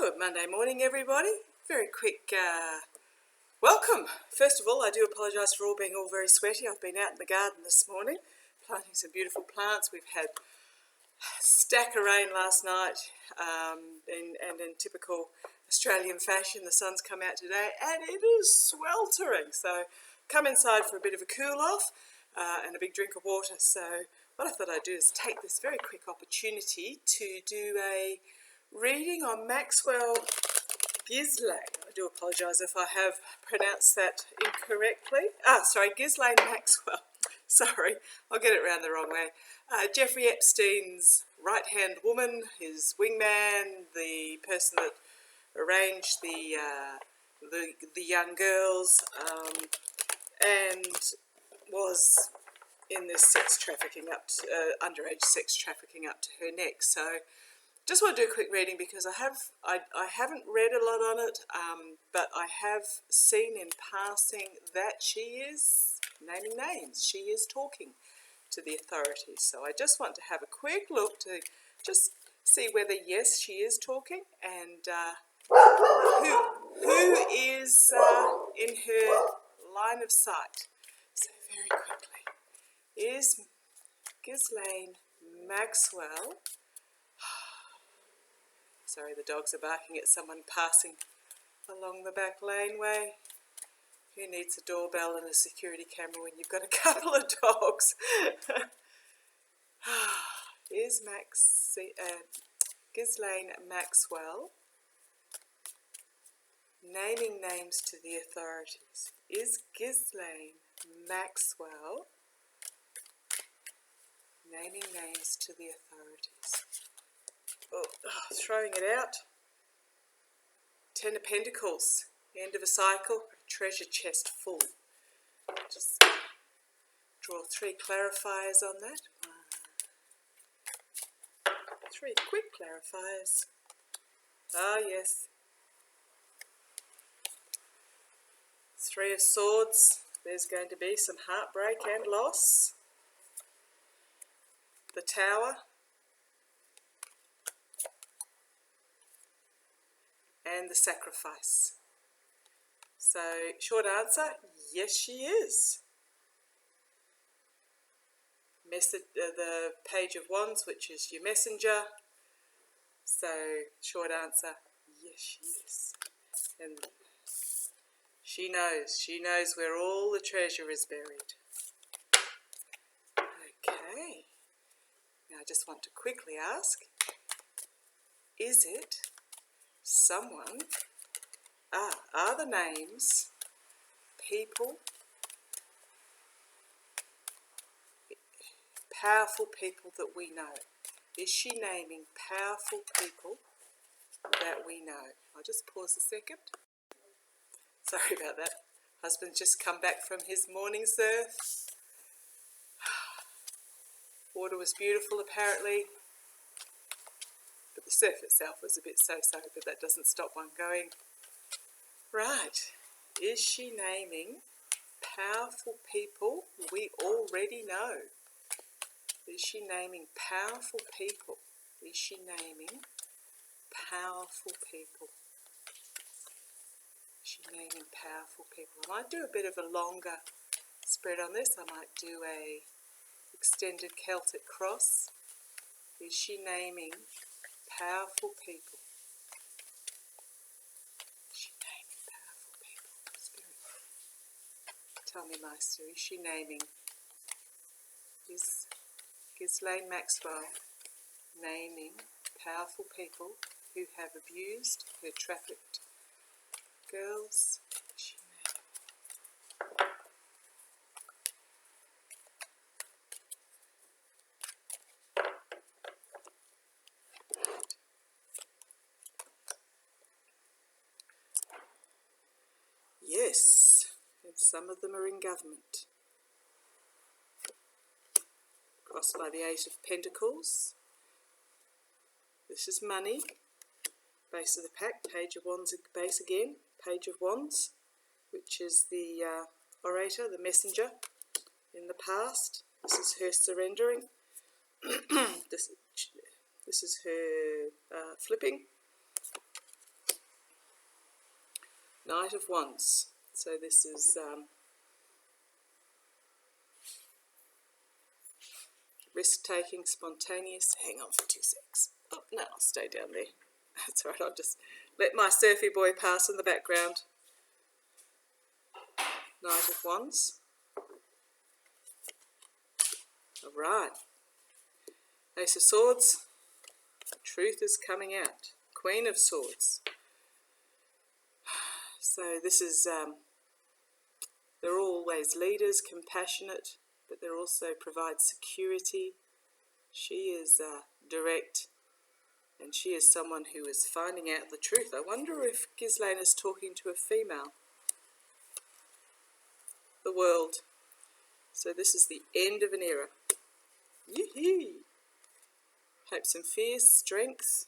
Good Monday morning, everybody. Very quick welcome. First of all, I do apologise for all being very sweaty. I've been out in the garden this morning planting some beautiful plants. We've had a stack of rain last night, and in typical Australian fashion, the sun's come out today and it is sweltering. So come inside for a bit of a cool off and a big drink of water. So what I thought I'd do is take this very quick opportunity to do a reading on Maxwell Ghislaine. I do apologise if I have pronounced that incorrectly. Ghislaine Maxwell. Sorry, I'll get it round the wrong way. Jeffrey Epstein's right-hand woman, his wingman, the person that arranged the young girls, and was in this sex trafficking underage sex trafficking up to her neck. So just want to do a quick reading because I haven't read a lot on it, but I have seen in passing that she is naming names. She is talking to the authorities. So I just want to have a quick look to just see whether, yes, she is talking, and who is in her line of sight. So very quickly, is Ghislaine Maxwell... Sorry, the dogs are barking at someone passing along the back laneway. Who needs a doorbell and a security camera when you've got a couple of dogs? Is Ghislaine Maxwell naming names to the authorities? Is Ghislaine Maxwell naming names to the authorities? Throwing it out. 10 of Pentacles, end of a cycle, a treasure chest full. Just draw 3 clarifiers on that. 3 quick clarifiers. Ah, yes. 3 of Swords, there's going to be some heartbreak and loss. The Tower. And the Sacrifice. So, short answer, yes she is. The Page of Wands, which is your messenger. So, short answer, yes she is. And she knows where all the treasure is buried. Okay. Now I just want to quickly ask, is it someone, are the names people, powerful people that we know? Is she naming powerful people that we know? I'll just pause a second. Sorry about that. Husband's just come back from his morning surf. Water was beautiful apparently. But the surf itself was a bit so-so, but that doesn't stop one going. Right, is she naming powerful people we already know? Is she naming powerful people? Is she naming powerful people? Is she naming powerful people? I might do a bit of a longer spread on this. I might do a extended Celtic cross. Is she naming powerful people? Is she naming powerful people? Spirit, tell me, Master, is she naming? Is Ghislaine Maxwell naming powerful people who have abused her trafficked girls? Is she naming? Yes, and some of them are in government. Crossed by the 8 of Pentacles. This is money. Base of the pack, Page of Wands base again. Page of Wands, which is the orator, the messenger in the past. This is her surrendering. This is her flipping. Knight of Wands. So this is risk-taking, spontaneous. Hang on for 2 secs. Oh, no, I'll stay down there. That's all right, I'll just let my surfy boy pass in the background. Knight of Wands. All right. Ace of Swords. Truth is coming out. Queen of Swords. So this is, they're always leaders, compassionate, but they also provide security. She is direct, and she is someone who is finding out the truth. I wonder if Ghislaine is talking to a female. The World. So this is the end of an era. Yee-hee! Hopes and fears, strength,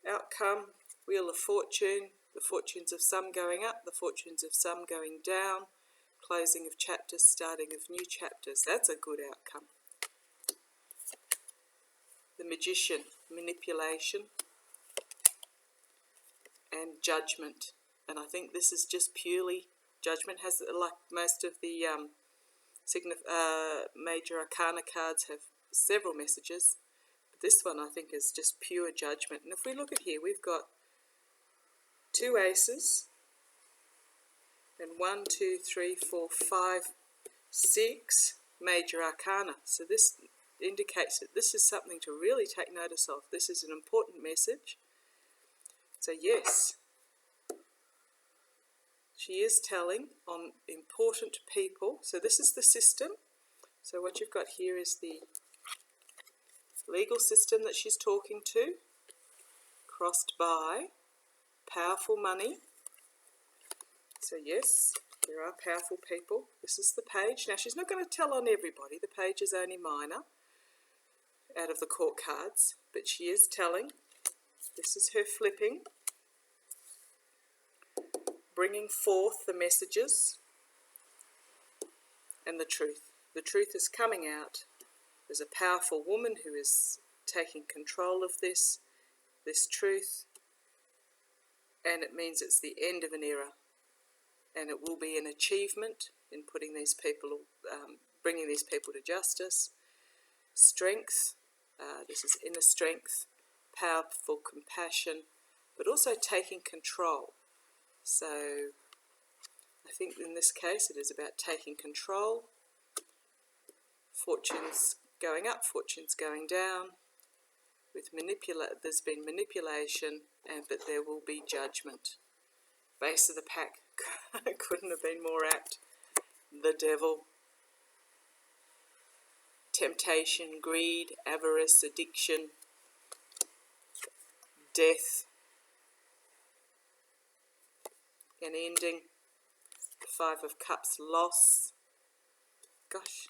outcome, Wheel of Fortune, the fortunes of some going up, the fortunes of some going down, closing of chapters, starting of new chapters. That's a good outcome. The Magician, manipulation, and judgment. And I think this is just purely, judgment has, like most of the major arcana cards, have several messages. But this one I think is just pure judgment. And if we look at here, we've got 2 aces, and 1, 2, 3, 4, 5, 6 major arcana. So this indicates that this is something to really take notice of. This is an important message. So yes, she is telling on important people. So this is the system. So what you've got here is the legal system that she's talking to, crossed by powerful money. So yes, there are powerful people. This is the page. Now she's not going to tell on everybody. The page is only minor out of the court cards, but she is telling. This is her flipping, bringing forth the messages and the truth. The truth is coming out. There's a powerful woman who is taking control of this truth, and it means it's the end of an era, and it will be an achievement in putting these people, bringing these people to justice. Strength, this is inner strength, powerful compassion, but also taking control. So I think in this case it is about taking control. Fortunes going up, fortunes going down. With there's been manipulation, but there will be judgment. Base of the pack couldn't have been more apt. The devil. Temptation, greed, avarice, addiction, death, an ending. 5 of Cups, loss. Gosh.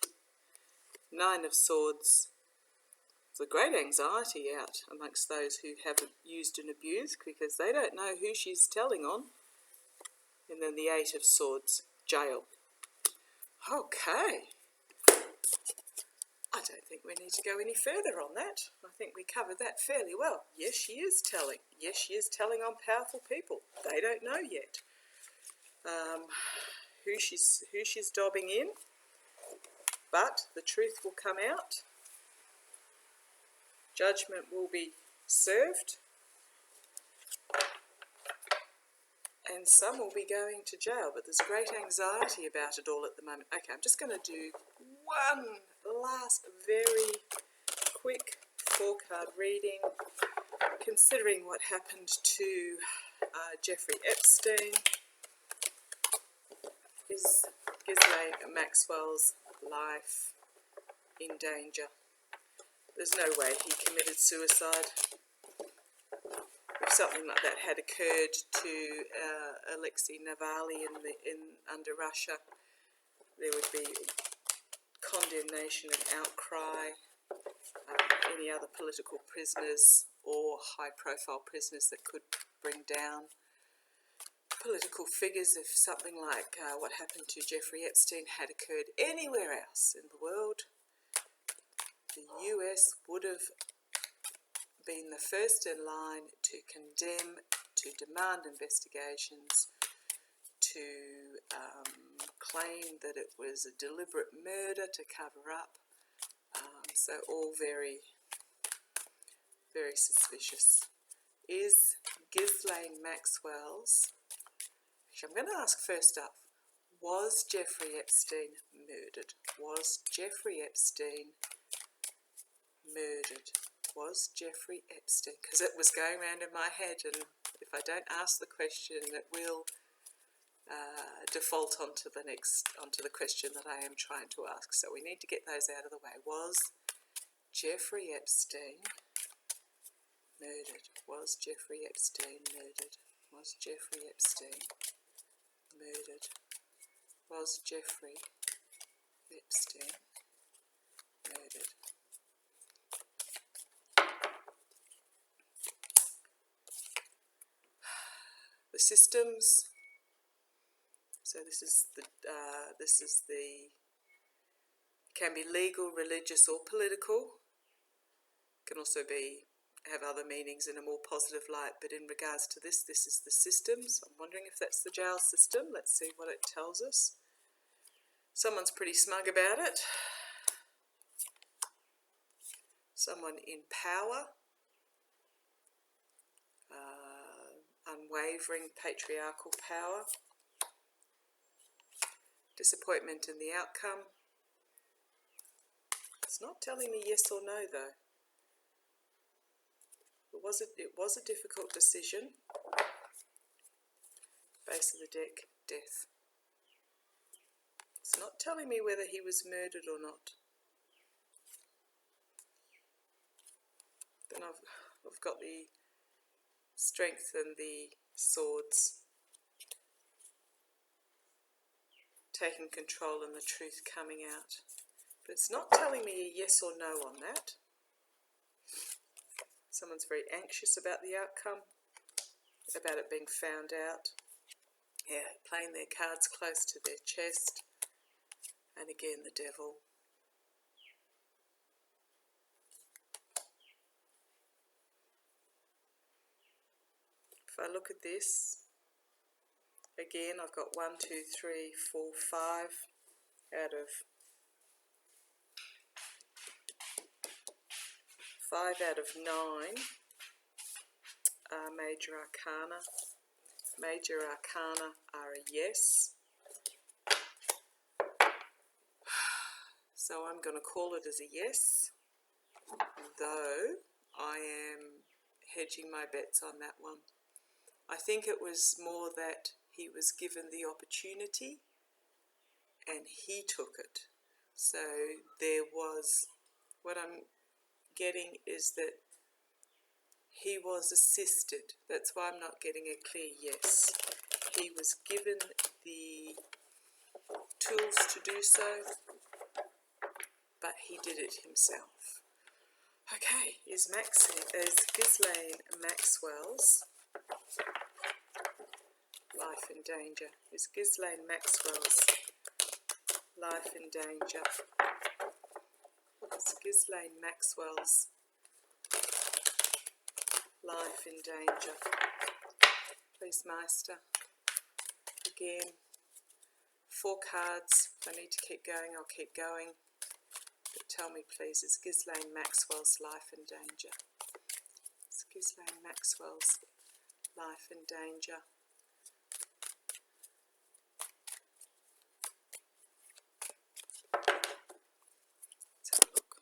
9 of Swords. There's a great anxiety out amongst those who have used and abused, because they don't know who she's telling on. And then the 8 of Swords, jail. Okay. I don't think we need to go any further on that. I think we covered that fairly well. Yes, she is telling. Yes, she is telling on powerful people. They don't know yet who she's dobbing in, but the truth will come out. Judgment will be served, and some will be going to jail, but there's great anxiety about it all at the moment. Okay, I'm just going to do one last very quick 4-card reading, considering what happened to Jeffrey Epstein. Is Ghislaine Maxwell's life in danger? There's no way he committed suicide. If something like that had occurred to Alexei Navalny under Russia, there would be condemnation and outcry. Any other political prisoners or high-profile prisoners that could bring down political figures. If something like what happened to Jeffrey Epstein had occurred anywhere else in the world, the US would have been the first in line to condemn, to demand investigations, to claim that it was a deliberate murder to cover up. So all very, very suspicious. Is Ghislaine Maxwell's, actually I'm going to ask first up, was Jeffrey Epstein murdered? Was Jeffrey Epstein murdered? Was Jeffrey Epstein? Because it was going around in my head, and if I don't ask the question, it will default onto the question that I am trying to ask. So we need to get those out of the way. Was Jeffrey Epstein murdered? Was Jeffrey Epstein murdered? Was Jeffrey Epstein murdered? Was Jeffrey Epstein murdered? The systems. So this is the can be legal, religious, or political. Can also have other meanings in a more positive light. But in regards to this is the systems. I'm wondering if that's the jail system. Let's see what it tells us. Someone's pretty smug about it. Someone in power. Unwavering patriarchal power. Disappointment in the outcome. It's not telling me yes or no though. It was a difficult decision. Base of the deck, death. It's not telling me whether he was murdered or not. Then I've got the strength and the swords. Taking control and the truth coming out. But it's not telling me a yes or no on that. Someone's very anxious about the outcome, about it being found out. Yeah, playing their cards close to their chest. And again, the devil. If I look at this, again, I've got 1, 2, 3, 4, 5 out of 9 are major arcana. Major arcana are a yes. So I'm going to call it as a yes, though I am hedging my bets on that one. I think it was more that he was given the opportunity and he took it. So there was, what I'm getting is that he was assisted. That's why I'm not getting a clear yes. He was given the tools to do so, but he did it himself. Okay, is Ghislaine Maxwell's life in danger? Is Ghislaine Maxwell's life in danger? Is Ghislaine Maxwell's life in danger? Please, Meister. Again, 4 cards. If I need to keep going, I'll keep going. But tell me, please, is Ghislaine Maxwell's life in danger? Is Ghislaine Maxwell's life in danger? Let's have a look.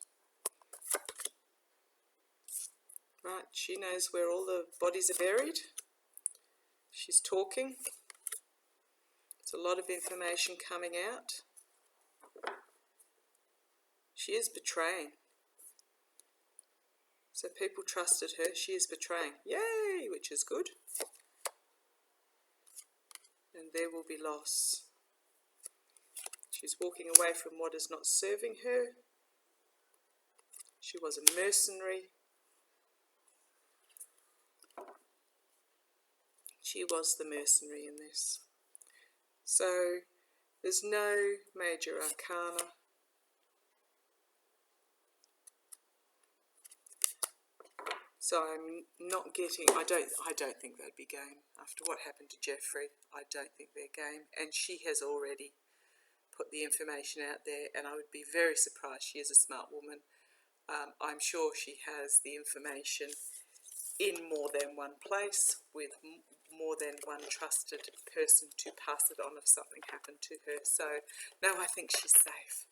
Right, she knows where all the bodies are buried. She's talking. There's a lot of information coming out. She is betraying. So people trusted her. She is betraying. Yay, which is good. And there will be loss. She's walking away from what is not serving her. She was a mercenary. She was the mercenary in this. So there's no major arcana. So I'm not getting. I don't think they'd be game after what happened to Jeffrey. I don't think they're game, and she has already put the information out there, and I would be very surprised. She is a smart woman. I'm sure she has the information in more than one place with more than one trusted person to pass it on if something happened to her. So no, I think she's safe.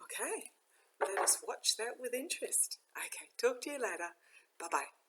Okay, let us watch that with interest. Okay, talk to you later. Bye-bye.